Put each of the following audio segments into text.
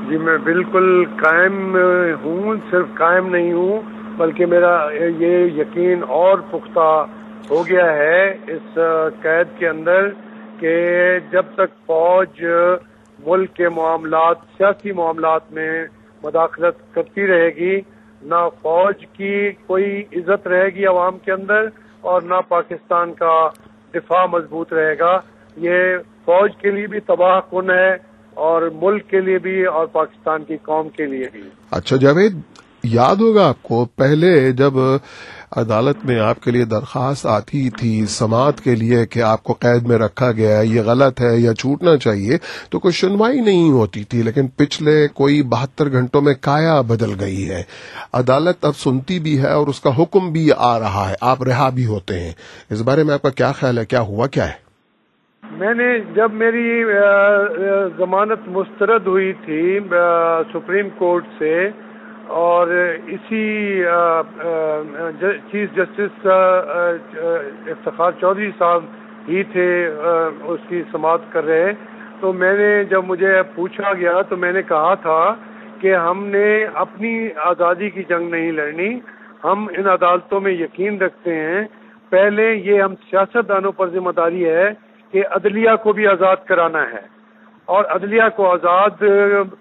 جی میں بالکل قائم ہوں، صرف قائم نہیں ہوں بلکہ میرا یہ یقین اور پختہ ہو گیا ہے اس قید کے اندر کہ جب تک فوج ملک کے معاملات، سیاسی معاملات میں مداخلت کرتی رہے گی، نہ فوج کی کوئی عزت رہے گی عوام کے اندر اور نہ پاکستان کا دفاع مضبوط رہے گا۔ یہ فوج کے لیے بھی تباہ کن ہے اور ملک کے لیے بھی اور پاکستان کی قوم کے لیے بھی۔ اچھا جاوید، یاد ہوگا آپ کو پہلے جب عدالت میں آپ کے لیے درخواست آتی تھی سماعت کے لیے کہ آپ کو قید میں رکھا گیا ہے، یہ غلط ہے یا چھوٹنا چاہیے، تو کوئی سنوائی نہیں ہوتی تھی، لیکن پچھلے کوئی 72 گھنٹوں میں کایا بدل گئی ہے۔ عدالت اب سنتی بھی ہے اور اس کا حکم بھی آ رہا ہے، آپ رہا بھی ہوتے ہیں۔ اس بارے میں آپ کا کیا خیال ہے؟ کیا ہوا کیا ہے؟ میں نے جب میری ضمانت مسترد ہوئی تھی سپریم کورٹ سے اور اسی چیف جسٹس افتخار چودھری صاحب ہی تھے اس کی سماعت کر رہے، تو میں نے جب مجھے پوچھا گیا تو میں نے کہا تھا کہ ہم نے اپنی آزادی کی جنگ نہیں لڑنی، ہم ان عدالتوں میں یقین رکھتے ہیں۔ پہلے یہ ہم سیاست دانوں پر ذمہ داری ہے کہ عدلیہ کو بھی آزاد کرانا ہے، اور عدلیہ کو آزاد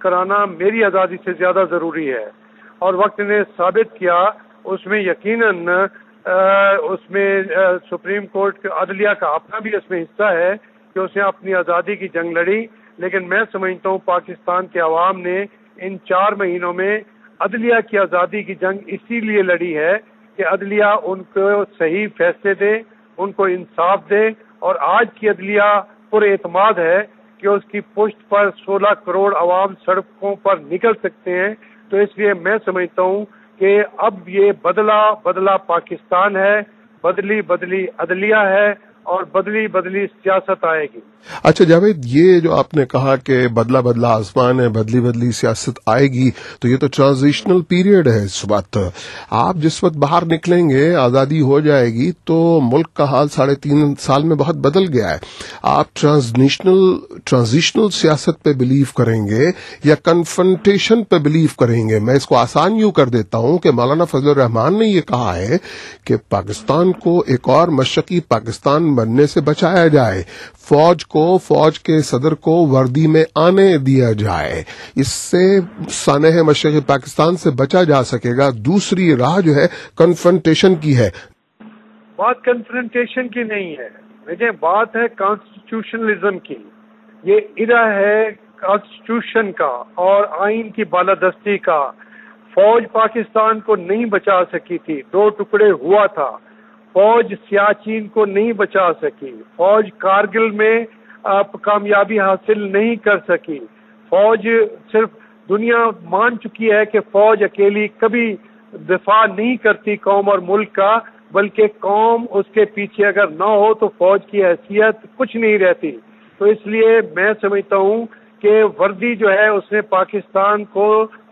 کرانا میری آزادی سے زیادہ ضروری ہے، اور وقت نے ثابت کیا اس میں یقیناً اس میں سپریم کورٹ عدلیہ کا اپنا بھی اس میں حصہ ہے کہ اس نے اپنی آزادی کی جنگ لڑی، لیکن میں سمجھتا ہوں پاکستان کے عوام نے ان 4 مہینوں میں عدلیہ کی آزادی کی جنگ اسی لیے لڑی ہے کہ عدلیہ ان کو صحیح فیصلے دے، ان کو انصاف دے، اور آج کی عدلیہ پر اعتماد ہے کہ اس کی پشت پر 16 کروڑ عوام سڑکوں پر نکل سکتے ہیں۔ تو اس لیے میں سمجھتا ہوں کہ اب یہ بدلا پاکستان ہے، بدلی عدلیہ ہے اور بدلی سیاست آئے گی۔ اچھا جاوید، یہ جو آپ نے کہا کہ بدلا آسمان ہے، بدلی سیاست آئے گی، تو یہ تو ٹرانزیشنل پیریڈ ہے اس وقت۔ آپ جس وقت باہر نکلیں گے، آزادی ہو جائے گی، تو ملک کا حال 3.5 سال میں بہت بدل گیا ہے۔ آپ ٹرانزیشنل سیاست پہ بلیو کریں گے یا کنفرنٹیشن پہ بلیو کریں گے؟ میں اس کو آسان یوں کر دیتا ہوں کہ مولانا فضل الرحمان نے یہ کہا ہے کہ پاکستان کو ایک اور مشرقی پاکستان بننے سے بچایا جائے، فوج کے صدر کو وردی میں آنے دیا جائے، اس سے سانحہ مشرقی پاکستان سے بچا جا سکے گا۔ دوسری راہ جو ہے کنفرنٹیشن کی ہے۔ بات کنفرنٹیشن کی نہیں ہے، دیکھیں بات ہے کانسٹیٹیوشنلزم کی۔ یہ ارا ہے کانسٹیٹیوشن کا اور آئین کی بالادستی کا۔ فوج پاکستان کو نہیں بچا سکی تھی، 2 ٹکڑے ہوا تھا۔ فوج سیاچین کو نہیں بچا سکی، فوج کارگل میں کامیابی حاصل نہیں کر سکی۔ فوج صرف دنیا مان چکی ہے کہ فوج اکیلی کبھی دفاع نہیں کرتی قوم اور ملک کا، بلکہ قوم اس کے پیچھے اگر نہ ہو تو فوج کی حیثیت کچھ نہیں رہتی۔ تو اس لیے میں سمجھتا ہوں کہ وردی جو ہے اس نے پاکستان کو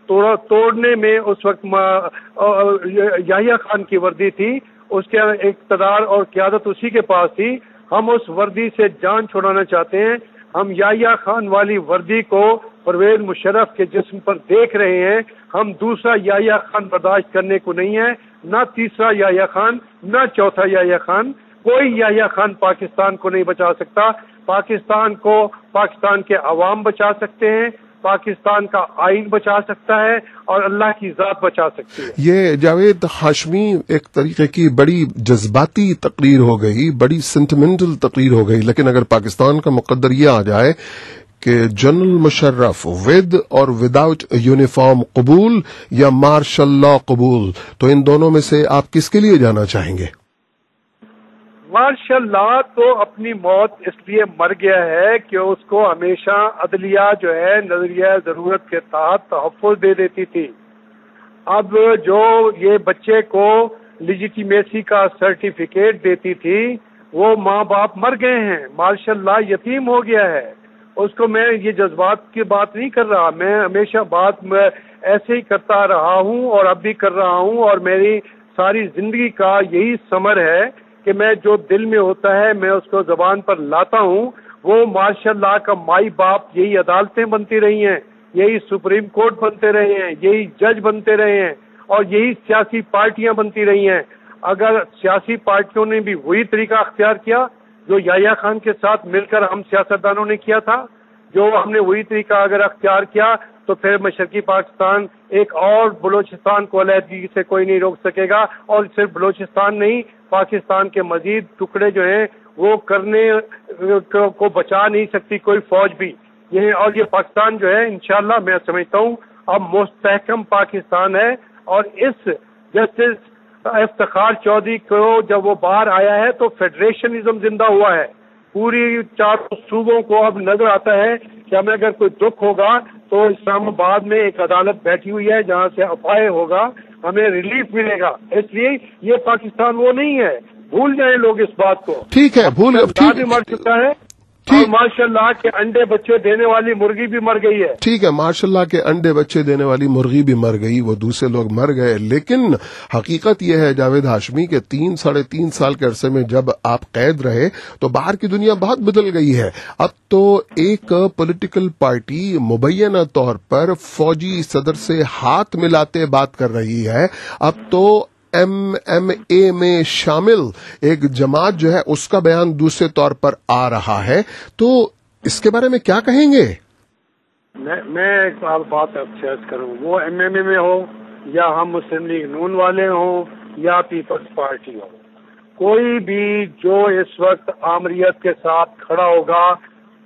توڑنے میں اس وقت یحییٰ خان کی وردی تھی، اس کے اقتدار اور قیادت اسی کے پاس تھی۔ ہم اس وردی سے جان چھڑانا چاہتے ہیں۔ ہم یحییٰ خان والی وردی کو پرویز مشرف کے جسم پر دیکھ رہے ہیں۔ ہم دوسرا یحییٰ خان برداشت کرنے کو نہیں ہے، نہ تیسرا یحییٰ خان، نہ چوتھا یحییٰ خان۔ کوئی یحییٰ خان پاکستان کو نہیں بچا سکتا۔ پاکستان کو پاکستان کے عوام بچا سکتے ہیں، پاکستان کا آئین بچا سکتا ہے اور اللہ کی ذات بچا سکتی ہے۔ یہ جاوید ہاشمی ایک طریقے کی بڑی جذباتی تقریر ہو گئی، بڑی سینٹیمنٹل تقریر ہو گئی، لیکن اگر پاکستان کا مقدر یہ آ جائے کہ جنرل مشرف ود اور وداؤٹ یونیفارم قبول یا مارشل لا قبول، تو ان دونوں میں سے آپ کس کے لیے جانا چاہیں گے؟ مارشل لا تو اپنی موت اس لیے مر گیا ہے کہ اس کو ہمیشہ عدلیہ جو ہے نظریہ ضرورت کے تحت تحفظ دے دیتی تھی۔ اب جو یہ بچے کو لیجیٹیمیسی کا سرٹیفکیٹ دیتی تھی وہ ماں باپ مر گئے ہیں، مارشل لا یتیم ہو گیا ہے۔ اس کو میں یہ جذبات کی بات نہیں کر رہا، میں ہمیشہ بات ایسے ہی کرتا رہا ہوں اور اب بھی کر رہا ہوں، اور میری ساری زندگی کا یہی ثمر ہے کہ میں جو دل میں ہوتا ہے میں اس کو زبان پر لاتا ہوں۔ وہ مارشل لا کا مائی باپ یہی عدالتیں بنتی رہی ہیں، یہی سپریم کورٹ بنتے رہے ہیں، یہی جج بنتے رہے ہیں اور یہی سیاسی پارٹیاں بنتی رہی ہیں. اگر سیاسی پارٹیوں نے بھی وہی طریقہ اختیار کیا جو یحییٰ خان کے ساتھ مل کر ہم سیاستدانوں نے کیا تھا، جو ہم نے وہی طریقہ اگر اختیار کیا تو پھر مشرقی پاکستان ایک اور بلوچستان کو علیحدگی سے کوئی نہیں روک سکے گا. اور صرف بلوچستان نہیں، پاکستان کے مزید ٹکڑے جو ہیں وہ کرنے کو بچا نہیں سکتی کوئی فوج بھی. اور یہ پاکستان جو ہے انشاءاللہ میں سمجھتا ہوں اب مستحکم پاکستان ہے. اور اس جسٹس افتخار چودھری کو جب وہ باہر آیا ہے تو فیڈریشنزم زندہ ہوا ہے. پوری چاروں صوبوں کو اب نظر آتا ہے کہ ہمیں اگر کوئی دکھ ہوگا تو اسلام آباد میں ایک عدالت بیٹھی ہوئی ہے جہاں سے افائے ہوگا ہمیں ریلیف ملے گا. اس لیے یہ پاکستان وہ نہیں ہے، بھول جائیں لوگ اس بات کو. ٹھیک ہے، بھی مر چکا ہے اور ماشاء اللہ کے انڈے بچے دینے والی مرغی بھی مر گئی ہے. ٹھیک ہے، ماشاء اللہ کے انڈے بچے دینے والی مرغی بھی مر گئی، وہ دوسرے لوگ مر گئے. لیکن حقیقت یہ ہے جاوید ہاشمی کہ 3-3.5 سال کے عرصے میں جب آپ قید رہے تو باہر کی دنیا بہت بدل گئی ہے. اب تو ایک پولیٹیکل پارٹی مبینہ طور پر فوجی صدر سے ہاتھ ملاتے بات کر رہی ہے. اب تو MMA میں شامل ایک جماعت جو ہے اس کا بیان دوسرے طور پر آ رہا ہے. تو اس کے بارے میں کیا کہیں گے؟ میں ایک بات عرض کروں، وہ MMA میں ہو یا ہم مسلم لیگ نون والے ہوں یا پیپلز پارٹی ہو، کوئی بھی جو اس وقت آمریت کے ساتھ کھڑا ہوگا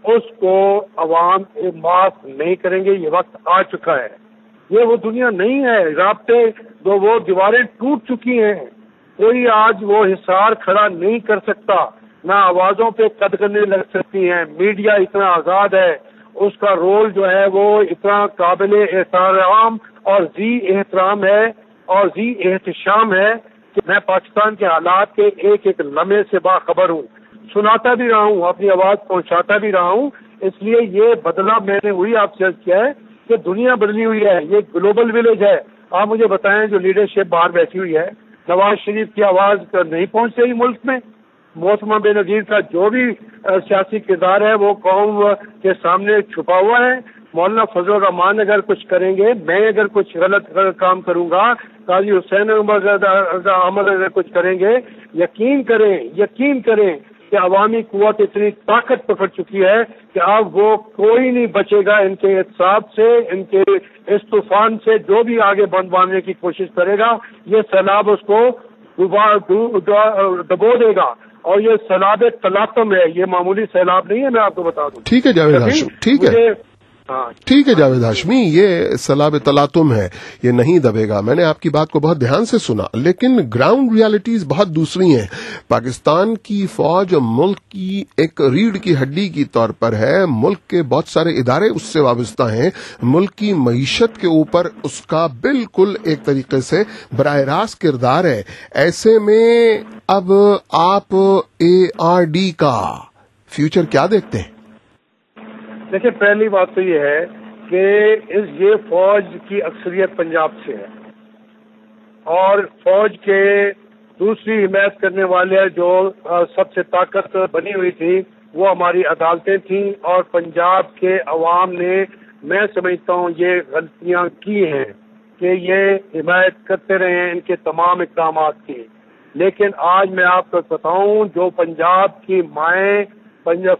اس کو عوام معاف نہیں کریں گے. یہ وقت آ چکا ہے، یہ وہ دنیا نہیں ہے. رابطے وہ دیواریں ٹوٹ چکی ہیں، کوئی آج وہ حصار کھڑا نہیں کر سکتا، نہ آوازوں پہ قدغنیں لگ سکتی ہیں. میڈیا اتنا آزاد ہے، اس کا رول جو ہے وہ اتنا قابل احترام اور ذی احترام ہے اور ذی احتشام ہے کہ میں پاکستان کے حالات کے ایک ایک لمحے سے باخبر ہوں، سناتا بھی رہا ہوں، اپنی آواز پہنچاتا بھی رہا ہوں. اس لیے یہ بدلہ میں نے وہی آپ سے کیا ہے کہ دنیا بدلی ہوئی ہے، یہ گلوبل ولیج ہے. آپ مجھے بتائیں جو لیڈرشپ باہر بیٹھی ہوئی ہے، نواز شریف کی آواز نہیں پہنچ رہی ملک میں، محترمہ بے نظیر کا جو بھی سیاسی کردار ہے وہ قوم کے سامنے چھپا ہوا ہے. مولانا فضل الرحمان اگر کچھ کریں گے، میں اگر کچھ غلط کام کروں گا، قاضی حسین احمد اگر کچھ کریں گے، یقین کریں کہ عوامی قوت اتنی طاقت پکڑ چکی ہے کہ اب وہ کوئی نہیں بچے گا ان کے احتساب سے، ان کے اس طوفان سے. جو بھی آگے بند باندھنے کی کوشش کرے گا یہ سیلاب اس کو دبو دے گا. اور یہ سیلاب تلاطم ہے، یہ معمولی سیلاب نہیں ہے، میں آپ کو بتا دوں. ٹھیک ہے جاوید ہاشمی، ٹھیک ہے جاوید ہاشمی، یہ سیلاب تلاطم ہے، یہ نہیں دبے گا. میں نے آپ کی بات کو بہت دھیان سے سنا، لیکن گراؤنڈ ریالٹیز بہت دوسری ہیں. پاکستان کی فوج ملک کی ایک ریڑھ کی ہڈی کی طور پر ہے، ملک کے بہت سارے ادارے اس سے وابستہ ہیں، ملک کی معیشت کے اوپر اس کا بالکل ایک طریقے سے براہ راست کردار ہے. ایسے میں اب آپ ARD کا فیوچر کیا دیکھتے ہیں؟ دیکھیں، پہلی بات تو یہ ہے کہ یہ فوج کی اکثریت پنجاب سے ہے اور فوج کے دوسری حمایت کرنے والے جو سب سے طاقت بنی ہوئی تھی وہ ہماری عدالتیں تھیں. اور پنجاب کے عوام نے، میں سمجھتا ہوں، یہ غلطیاں کی ہیں کہ یہ حمایت کرتے رہے ہیں ان کے تمام اقدامات کی. لیکن آج میں آپ کو بتاؤں، جو پنجاب کی مائیں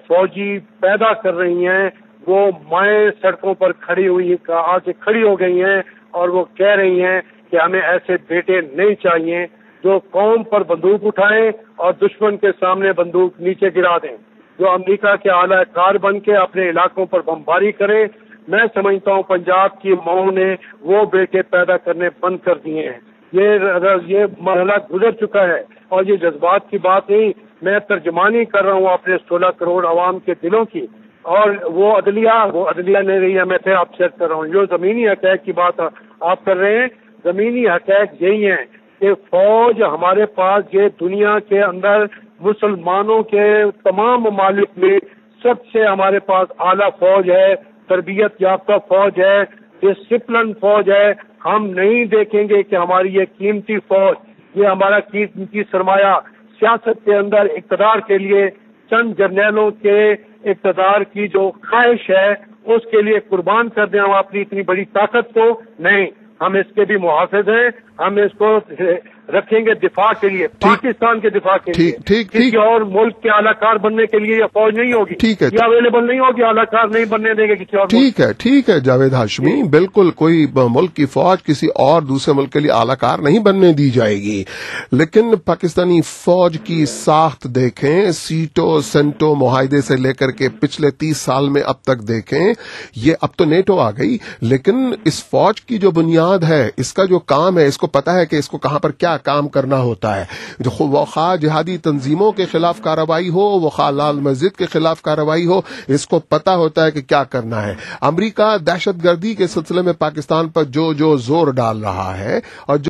فوجی پیدا کر رہی ہیں، وہ مائیں سڑکوں پر کھڑی ہو گئی ہیں اور وہ کہہ رہی ہیں کہ ہمیں ایسے بیٹے نہیں چاہیے جو قوم پر بندوق اٹھائیں اور دشمن کے سامنے بندوق نیچے گرا دیں، جو امریکہ کے اعلی کار بن کے اپنے علاقوں پر بمباری کریں. میں سمجھتا ہوں پنجاب کی ماؤں نے وہ بیٹے پیدا کرنے بند کر دیے ہیں. یہ مرحلہ گزر چکا ہے اور یہ جذبات کی بات نہیں، میں ترجمانی کر رہا ہوں اپنے 16 کروڑ عوام کے دلوں کی. اور وہ عدلیہ نہیں رہی ہے، میں پھر آپ سے کر رہا ہوں. جو زمینی حقائق کی بات آپ کر رہے ہیں، زمینی حقائق یہی ہیں کہ فوج ہمارے پاس یہ دنیا کے اندر مسلمانوں کے تمام ممالک میں سب سے ہمارے پاس اعلیٰ فوج ہے، تربیت یافتہ فوج ہے، ڈسپلن فوج ہے. ہم نہیں دیکھیں گے کہ ہماری یہ قیمتی فوج، یہ ہمارا قیمتی سرمایہ سیاست کے اندر اقتدار کے لیے چند جرنیلوں کے اقتدار کی جو خواہش ہے اس کے لیے قربان کر دیں ہم اپنی اتنی بڑی طاقت کو. نہیں، ہم اس کے بھی محافظ ہیں، ہم اس کو رکھیں گے دفاع کے لیے، پاکستان کے دفاع کے لیے. کسی اور ملک کے اعلی کار بننے کے لیے یہ فوج نہیں ہوگی، یہ اویلیبل نہیں ہوگی، اعلی کار نہیں بننے دیں گے کسی اور. ٹھیک ہے جاوید ہاشمی، بالکل کوئی ملک کی فوج کسی اور دوسرے ملک کے لیے اعلی کار نہیں بننے دی جائے گی. لیکن پاکستانی فوج کی ساخت دیکھیں، سیٹو سینٹو معاہدے سے لے کر کے پچھلے 30 سال میں اب تک دیکھیں، یہ اب تو نیٹو آ گئی، لیکن اس فوج کی جو بنیاد ہے، اس کا جو کام ہے، اس کو پتا ہے کہ اس کو کہاں پر کیا کام کرنا ہوتا ہے. وہ خواہ جہادی تنظیموں کے خلاف کارروائی ہو، وہ خواہ لال مسجد کے خلاف کارروائی ہو، اس کو پتا ہوتا ہے کہ کیا کرنا ہے. امریکہ دہشت گردی کے سلسلے میں پاکستان پر جو زور ڈال رہا ہے اور